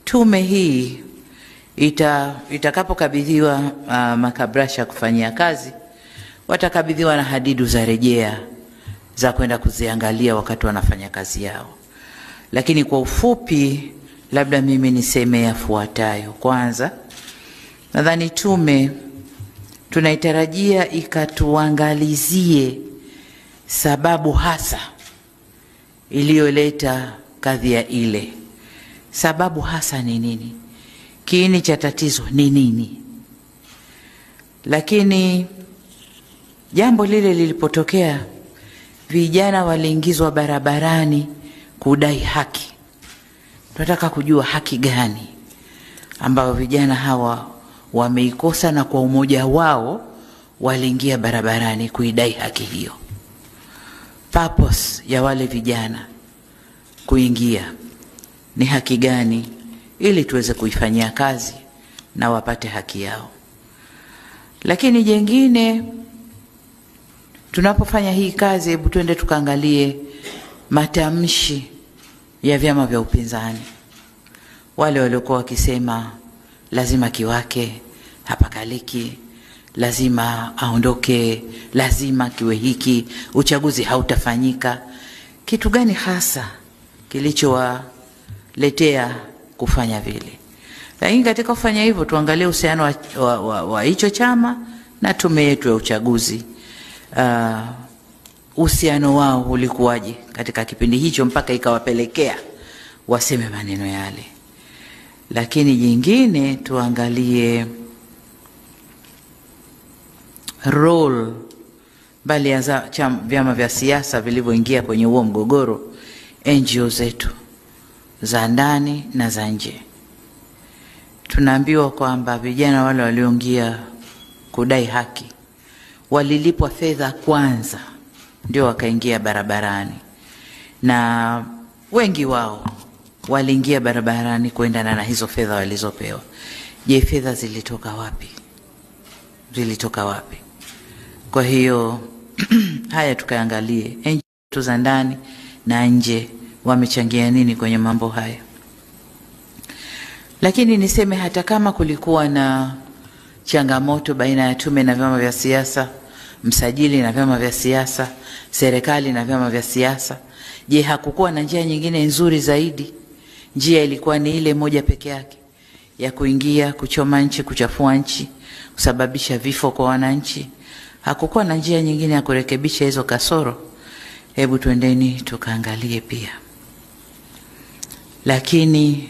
tume hii itakapokabidhiwa makabrasha kufanyia kazi, watakabidhiwa na hadidu za rejea za kwenda kuziangalia wakati wanafanya kazi yao. Lakini kwa ufupi, labda mimi niseme yafuatayo. Kwanza, nadhani tume tunaitarajia ikatuangalizie sababu hasa iliyoleta kadhia ile. Sababu hasa ni nini? Kiini cha tatizo ni nini? Lakini jambo lile lilipotokea, vijana waliingizwa barabarani kudai haki. Tunataka kujua haki gani ambao vijana hawa wameikosa, na kwa umoja wao waliingia barabarani kuidai haki hiyo. Purpose ya wale vijana kuingia ni haki gani, ili tuweze kuifanyia kazi na wapate haki yao. Lakini jengine, tunapofanya hii kazi, hebu tuende tukaangalie matamshi ya vyama vya upinzani. Wale waliokuwa wakisema lazima Kiwake hapakaliki, lazima aondoke, lazima kiwe hiki, uchaguzi hautafanyika. Kitu gani hasa kilichowaletea kufanya vile? Lakini katika kufanya hivyo, tuangalie uhusiano wa hicho chama na tume yetu ya uchaguzi. Uhusiano wao ulikuwaje katika kipindi hicho mpaka ikawapelekea waseme maneno yale. Lakini jingine, tuangalie role bali ya vyama vya siasa vilivyoingia kwenye huo mgogoro, NGO zetu za ndani na za nje. Tunaambiwa kwamba vijana wale walioingia kudai haki walilipwa fedha kwanza ndio wakaingia barabarani, na wengi wao waliingia barabarani kuendana na hizo fedha walizopewa. Je, fedha zilitoka wapi? Zilitoka wapi? Kwa hiyo haya tukaangalie NGO za ndani na nje wamechangia nini kwenye mambo haya. Lakini niseme hata kama kulikuwa na changamoto baina ya tume na vyama vya siasa, msajili na vyama vya siasa, serikali na vyama vya siasa, je, hakukuwa na njia nyingine nzuri zaidi? Njia ilikuwa ni ile moja peke yake ya kuingia, kuchoma nchi, kuchafua nchi, kusababisha vifo kwa wananchi? Hakukuwa na njia nyingine ya kurekebisha hizo kasoro? Hebu tuendeni tukaangalie pia. Lakini